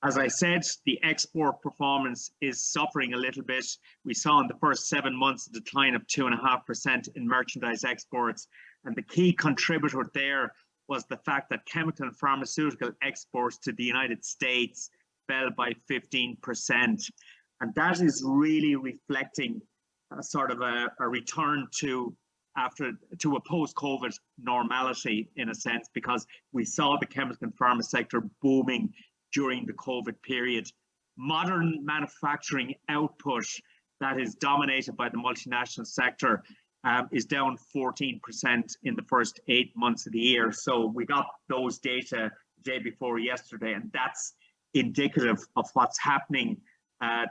As I said, the export performance is suffering a little bit. We saw in the first 7 months a decline of 2.5% in merchandise exports. And the key contributor there was the fact that chemical and pharmaceutical exports to the United States fell by 15%. And that is really reflecting a sort of a return to a post-COVID normality, in a sense, because we saw the chemical and pharma sector booming during the COVID period. Modern manufacturing output that is dominated by the multinational sector is down 14% in the first 8 months of the year. So we got those data the day before yesterday, and that's indicative of what's happening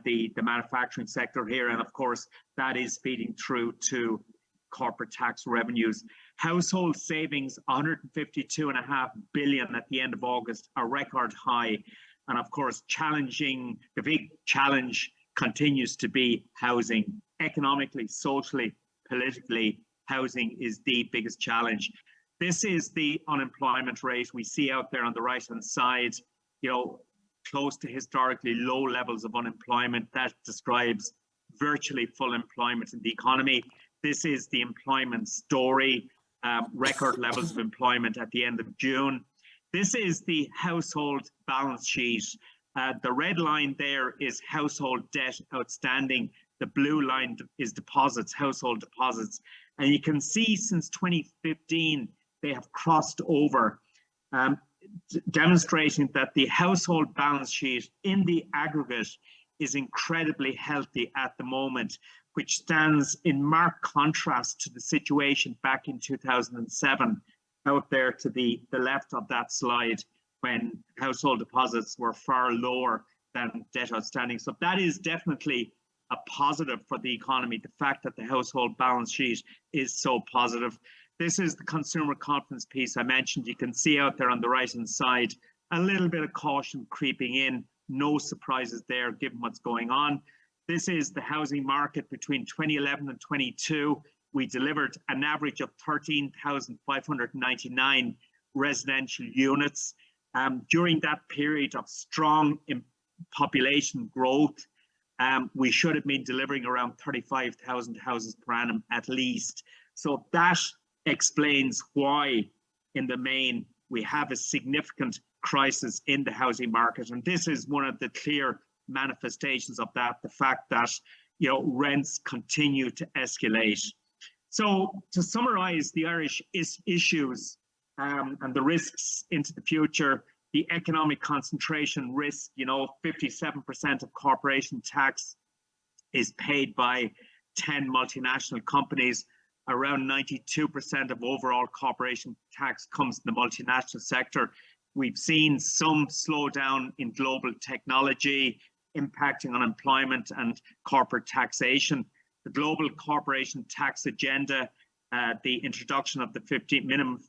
the manufacturing sector here. And of course, that is feeding through to corporate tax revenues. Household savings, 152.5 billion at the end of August, a record high. And of course, the big challenge continues to be housing. Economically, socially, politically, housing is the biggest challenge. This is the unemployment rate we see out there on the right-hand side, close to historically low levels of unemployment. That describes virtually full employment in the economy. This is the employment story, record levels of employment at the end of June. This is the household balance sheet. The red line there is household debt outstanding. The blue line is deposits, household deposits. And you can see since 2015, they have crossed over, demonstrating that the household balance sheet in the aggregate is incredibly healthy at the moment, which stands in marked contrast to the situation back in 2007, out there to the left of that slide, when household deposits were far lower than debt outstanding. So that is definitely a positive for the economy, the fact that the household balance sheet is so positive. This is the consumer confidence piece I mentioned. You can see out there on the right-hand side, a little bit of caution creeping in. No surprises there, given what's going on. This is the housing market between 2011 and 22. We delivered an average of 13,599 residential units. During that period of strong population growth, we should have been delivering around 35,000 houses per annum at least. So that explains why, in the main, we have a significant crisis in the housing market. And this is one of the clear manifestations of that, the fact that rents continue to escalate. So to summarize the Irish issues and the risks into the future, the economic concentration risk, 57% of corporation tax is paid by 10 multinational companies. Around 92% of overall corporation tax comes from the multinational sector. We've seen some slowdown in global technology impacting on employment and corporate taxation. The global corporation tax agenda, the introduction of the minimum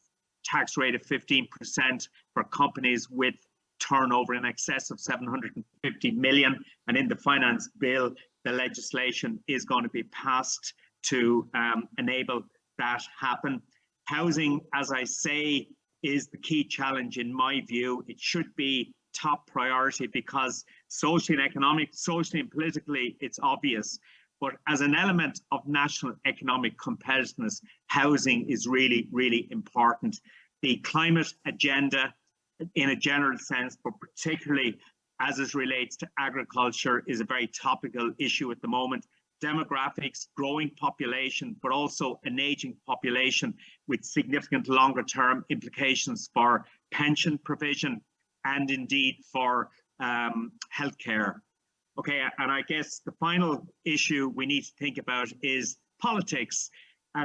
tax rate of 15% for companies with turnover in excess of 750 million. And in the finance bill, the legislation is going to be passed to enable that happen. Housing, as I say, is the key challenge in my view. It should be top priority because socially and politically, it's obvious. but as an element of national economic competitiveness, housing is really, really important. The climate agenda in a general sense, but particularly as it relates to agriculture, is a very topical issue at the moment. Demographics, growing population, but also an aging population with significant longer term implications for pension provision and indeed for healthcare. Okay, and I guess the final issue we need to think about is politics.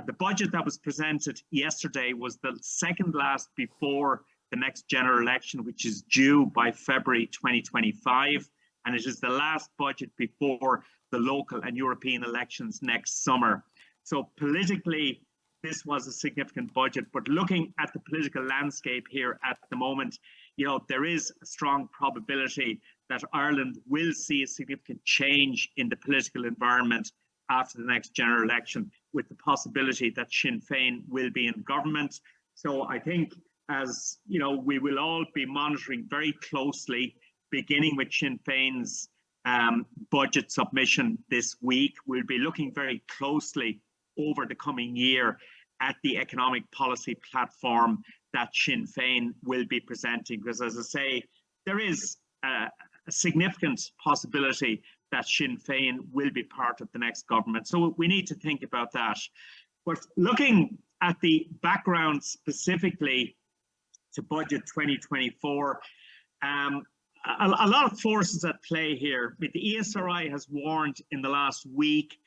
The budget that was presented yesterday was the second last before the next general election, which is due by February 2025. And it is the last budget before the local and European elections next summer. So politically, this was a significant budget, but looking at the political landscape here at the moment, there is a strong probability that Ireland will see a significant change in the political environment after the next general election, with the possibility that Sinn Féin will be in government. So I think, as we will all be monitoring very closely, beginning with Sinn Féin's budget submission this week. We'll be looking very closely over the coming year at the economic policy platform that Sinn Féin will be presenting, because, as I say, there is a significant possibility that Sinn Féin will be part of the next government. So we need to think about that. But looking at the background specifically to budget 2024, a lot of forces at play here. The ESRI has warned in the last week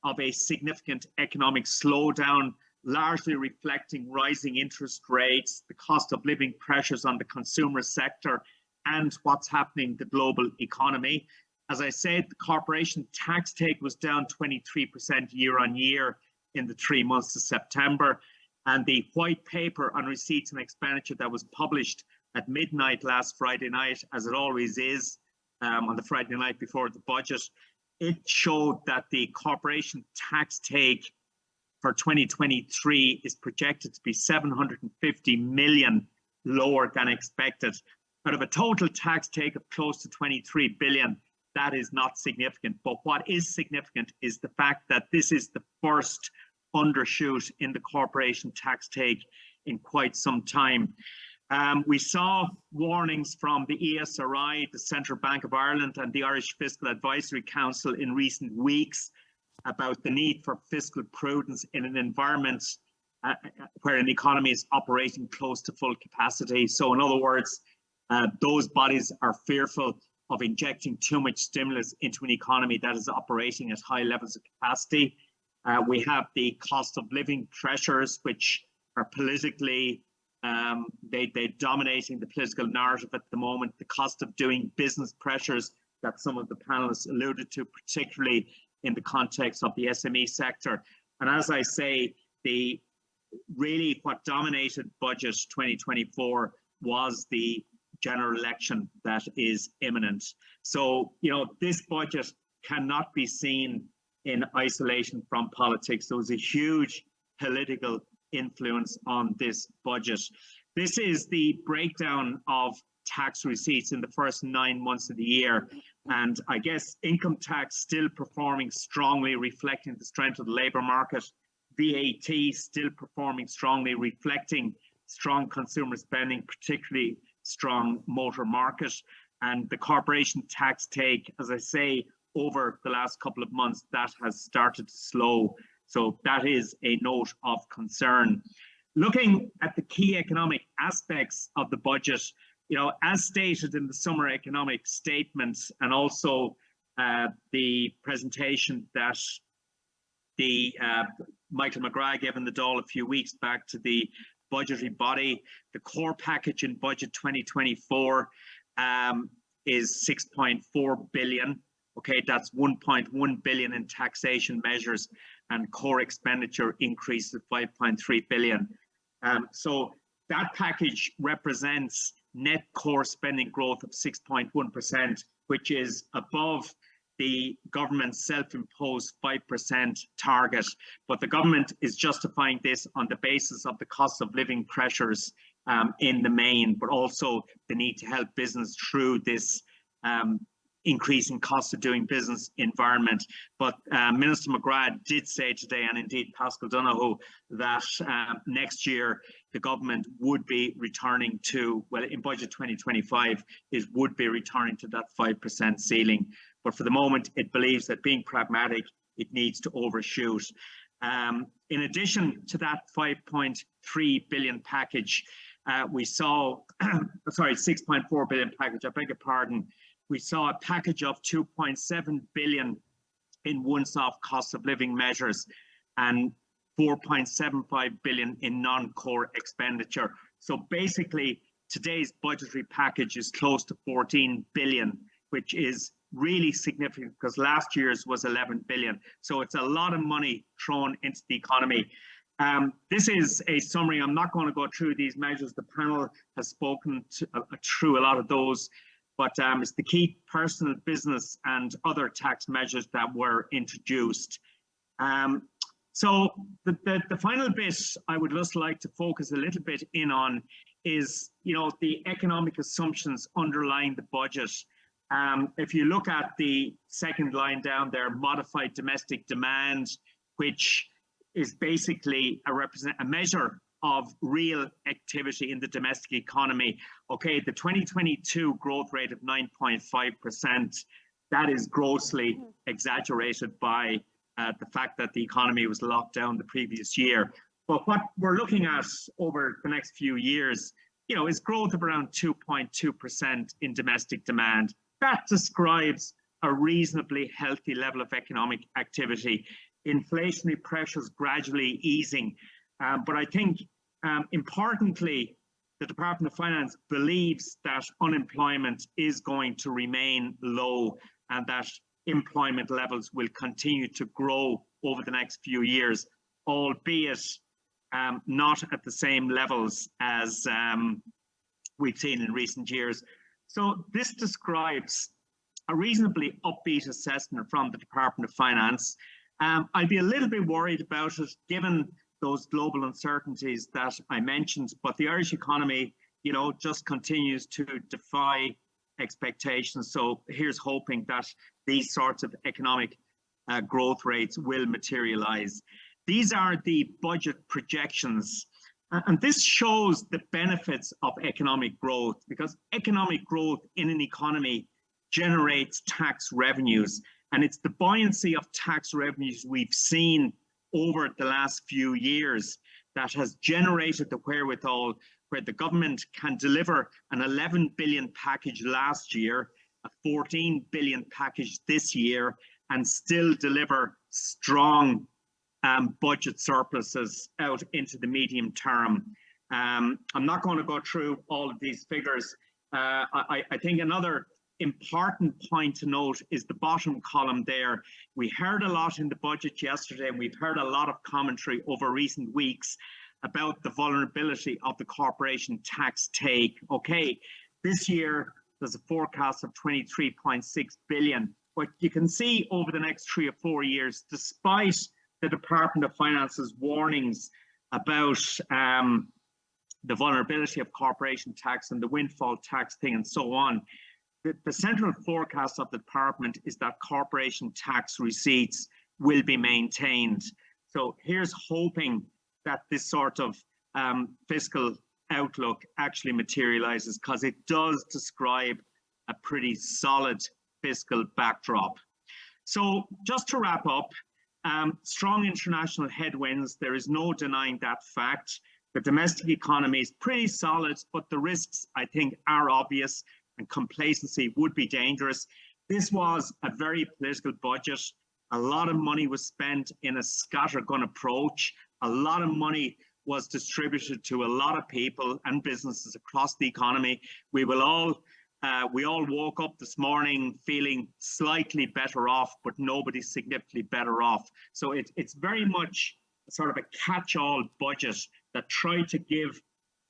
of a significant economic slowdown, largely reflecting rising interest rates, the cost of living pressures on the consumer sector, and what's happening in the global economy. As I said, the corporation tax take was down 23% year on year in the 3 months to September. And the white paper on receipts and expenditure that was published at midnight last Friday night, as it always is on the Friday night before the budget, it showed that the corporation tax take for 2023 is projected to be 750 million lower than expected. Out of a total tax take of close to 23 billion, that is not significant. But what is significant is the fact that this is the first undershoot in the corporation tax take in quite some time. We saw warnings from the ESRI, the Central Bank of Ireland, and the Irish Fiscal Advisory Council in recent weeks about the need for fiscal prudence in an environment where an economy is operating close to full capacity. So in other words, those bodies are fearful of injecting too much stimulus into an economy that is operating at high levels of capacity. We have the cost of living pressures, which are politically, they're dominating the political narrative at the moment. The cost of doing business pressures that some of the panelists alluded to, particularly in the context of the SME sector. And as I say, really what dominated budget 2024 was the general election that is imminent. So, this budget cannot be seen in isolation from politics. There was a huge political influence on this budget. This is the breakdown of tax receipts in the first 9 months of the year. And I guess income tax still performing strongly, reflecting the strength of the labour market. VAT still performing strongly, reflecting strong consumer spending, particularly strong motor market. And the corporation tax take, as I say, over the last couple of months, that has started to slow. So that is a note of concern. Looking at the key economic aspects of the budget, as stated in the summer economic statements, and also the presentation that the Michael McGrath gave in the Dáil a few weeks back to the budgetary body, the core package in budget 2024 is 6.4 billion. Okay, that's 1.1 billion in taxation measures, and core expenditure increase of 5.3 billion. So that package represents net core spending growth of 6.1%, which is above the government's self-imposed 5% target. But the government is justifying this on the basis of the cost of living pressures in the main, but also the need to help business through this increasing cost of doing business environment. But Minister McGrath did say today, and indeed Pascal Donoghue, that next year the government would be returning to, well, in budget 2025, it would be returning to that 5% ceiling. But for the moment, it believes that being pragmatic, it needs to overshoot. In addition to that 5.3 billion package, we saw, sorry, 6.4 billion package, I beg your pardon. We saw a package of 2.7 billion in once-off cost of living measures and 4.75 billion in non-core expenditure. So basically, today's budgetary package is close to 14 billion, which is really significant because last year's was 11 billion. So it's a lot of money thrown into the economy. This is a summary. I'm not going to go through these measures. The panel has spoken through a lot of those, but it's the key personal, business and other tax measures that were introduced. So the final bit I would just like to focus a little bit in on is, the economic assumptions underlying the budget. If you look at the second line down there, modified domestic demand, which is basically a measure of real activity in the domestic economy. Okay, the 2022 growth rate of 9.5%, that is grossly exaggerated by the fact that the economy was locked down the previous year. But what we're looking at over the next few years, is growth of around 2.2% in domestic demand. That describes a reasonably healthy level of economic activity. Inflationary pressures gradually easing. But I think, importantly, the Department of Finance believes that unemployment is going to remain low and that employment levels will continue to grow over the next few years, albeit not at the same levels as we've seen in recent years. So this describes a reasonably upbeat assessment from the Department of Finance. I'd be a little bit worried about it given those global uncertainties that I mentioned, but the Irish economy, just continues to defy expectations. So here's hoping that these sorts of economic growth rates will materialize. These are the budget projections. And this shows the benefits of economic growth, because economic growth in an economy generates tax revenues. And it's the buoyancy of tax revenues we've seen over the last few years that has generated the wherewithal where the government can deliver an 11 billion package last year, a 14 billion package this year, and still deliver strong budget surpluses out into the medium term. I'm not going to go through all of these figures. I think another important point to note is the bottom column there. We heard a lot in the budget yesterday, and we've heard a lot of commentary over recent weeks about the vulnerability of the corporation tax take. Okay, this year there's a forecast of 23.6 billion, but you can see over the next 3 or 4 years, despite the Department of Finance's warnings about the vulnerability of corporation tax and the windfall tax thing and so on, the central forecast of the department is that corporation tax receipts will be maintained. So here's hoping that this sort of fiscal outlook actually materializes, because it does describe a pretty solid fiscal backdrop. So just to wrap up, strong international headwinds, there is no denying that fact. The domestic economy is pretty solid, but the risks, I think, are obvious, and complacency would be dangerous. This was a very political budget. A lot of money was spent in a scattergun approach. A lot of money was distributed to a lot of people and businesses across the economy. We all woke up this morning feeling slightly better off, but nobody's significantly better off. So it's very much sort of a catch-all budget that tried to give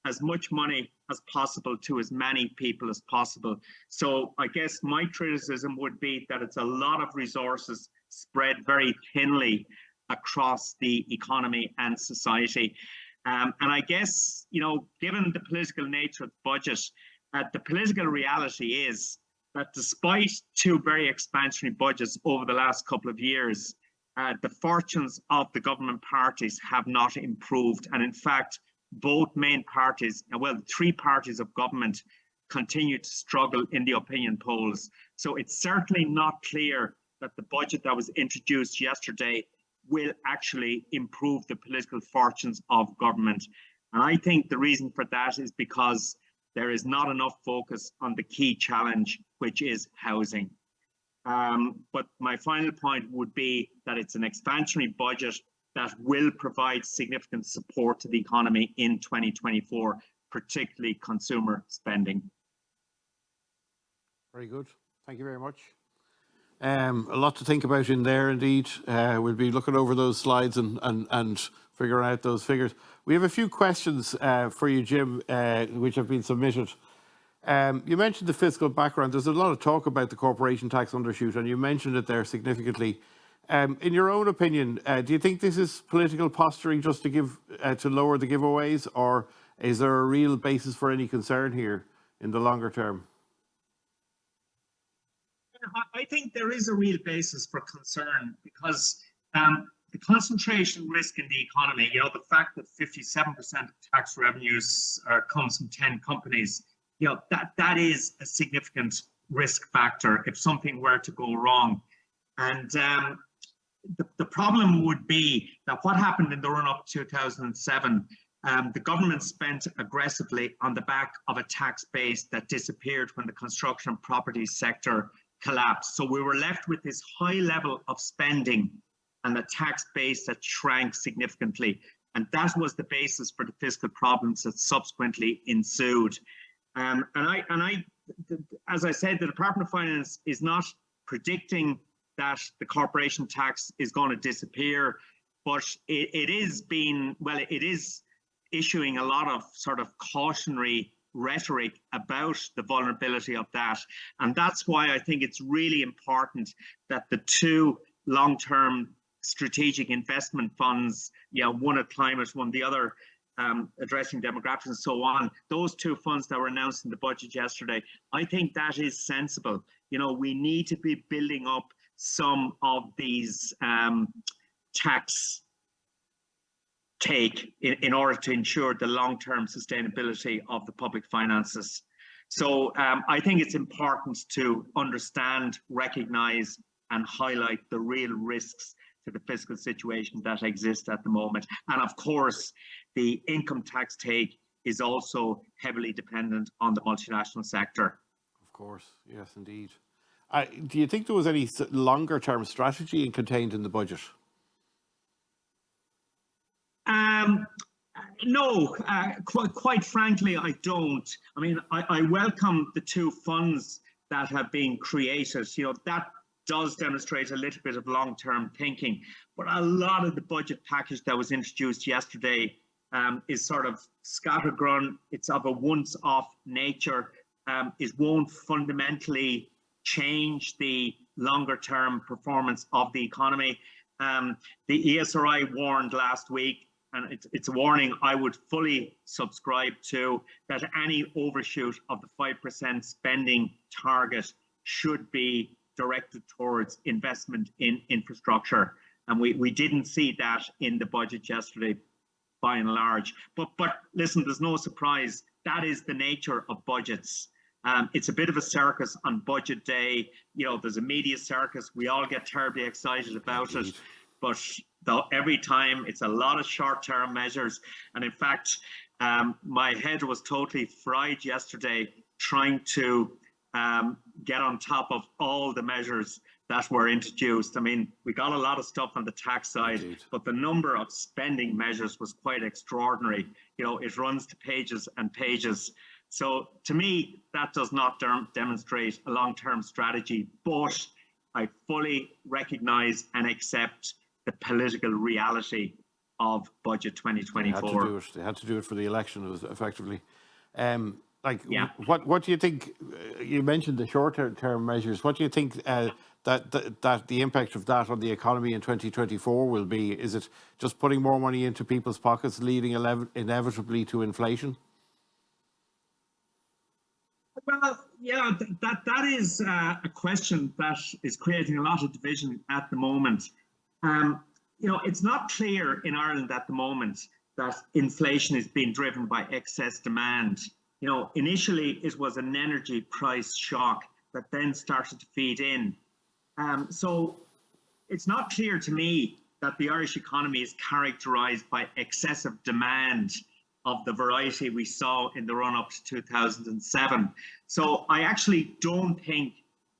as much money as possible to as many people as possible. So I guess my criticism would be that it's a lot of resources spread very thinly across the economy and society. And I guess, given the political nature of the budget, the political reality is that despite two very expansionary budgets over the last couple of years, the fortunes of the government parties have not improved. And in fact, both main parties, well, the three parties of government continue to struggle in the opinion polls. So it's certainly not clear that the budget that was introduced yesterday will actually improve the political fortunes of government. And I think the reason for that is because there is not enough focus on the key challenge, which is housing. But my final point would be that it's an expansionary budget that will provide significant support to the economy in 2024, particularly consumer spending. Very good. Thank you very much. A lot to think about in there, indeed. We'll be looking over those slides and figuring out those figures. We have a few questions for you, Jim, which have been submitted. You mentioned the fiscal background. There's a lot of talk about the corporation tax undershoot, and you mentioned it there significantly. In your own opinion, do you think this is political posturing just to give to lower the giveaways, or is there a real basis for any concern here in the longer term? I think there is a real basis for concern because the concentration risk in the economy, you know, the fact that 57% of tax revenues comes from 10 companies, you know, that is a significant risk factor if something were to go wrong. And the problem would be that what happened in the run-up to 2007, the government spent aggressively on the back of a tax base that disappeared when the construction and property sector collapsed. So we were left with this high level of spending and a tax base that shrank significantly. And that was the basis for the fiscal problems that subsequently ensued. And as I said, the Department of Finance is not predicting that the corporation tax is going to disappear, but it is issuing a lot of sort of cautionary rhetoric about the vulnerability of that. And that's why I think it's really important that the two long-term strategic investment funds, you know, one at climate, one the other addressing demographics and so on, those two funds that were announced in the budget yesterday, I think that is sensible. You know, we need to be building up some of these tax take in order to ensure the long-term sustainability of the public finances. So I think it's important to understand, recognize, and highlight the real risks to the fiscal situation that exists at the moment. And of course, the income tax take is also heavily dependent on the multinational sector. Of course, yes, indeed. Do you think there was any longer-term strategy contained in the budget? No, quite frankly, I don't. I mean, I welcome the two funds that have been created. You know, that does demonstrate a little bit of long-term thinking. But a lot of the budget package that was introduced yesterday is sort of scattergun. It's of a once-off nature. It won't fundamentally change the longer-term performance of the economy. The ESRI warned last week, and it's a warning I would fully subscribe to, that any overshoot of the 5% spending target should be directed towards investment in infrastructure. And we didn't see that in the budget yesterday, by and large. But listen, there's no surprise. That is the nature of budgets. It's a bit of a circus on budget day. You know, there's a media circus. We all get terribly excited about it. But every time it's a lot of short-term measures. And in fact, my head was totally fried yesterday trying to get on top of all the measures that were introduced. I mean, we got a lot of stuff on the tax side, but the number of spending measures was quite extraordinary. You know, it runs to pages and pages. So to me, that does not demonstrate a long-term strategy, but I fully recognize and accept the political reality of budget 2024. They had to do it for the election, effectively. What do you think? You mentioned the short-term measures. What do you think that the impact of that on the economy in 2024 will be? Is it just putting more money into people's pockets, leading inevitably to inflation? Well, Yeah, that is a question that is creating a lot of division at the moment. It's not clear in Ireland at the moment that inflation is being driven by excess demand. Initially it was an energy price shock that then started to feed in. So it's not clear to me that the Irish economy is characterised by excessive demand of the variety we saw in the run-up to 2007. So I actually don't think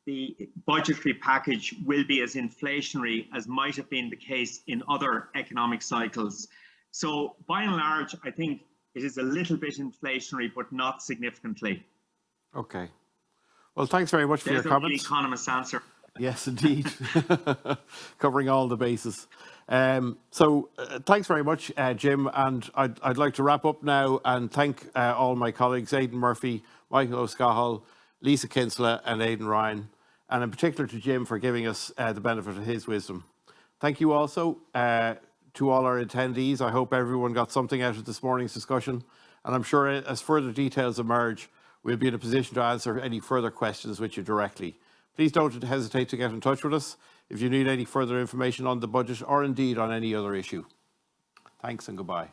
the budgetary package will be as inflationary as might have been the case in other economic cycles. So by and large, I think it is a little bit inflationary, but not significantly. Okay. Well, thanks very much for your comments. There's the economist's answer. Yes, indeed. Covering all the bases. Thanks very much, Jim. And I'd like to wrap up now and thank all my colleagues, Aidan Murphy, Michael O'Scahall, Lisa Kinsella and Aidan Ryan, and in particular to Jim for giving us the benefit of his wisdom. Thank you also to all our attendees. I hope everyone got something out of this morning's discussion. And I'm sure as further details emerge, we'll be in a position to answer any further questions with you directly. Please don't hesitate to get in touch with us if you need any further information on the budget or indeed on any other issue. Thanks and goodbye.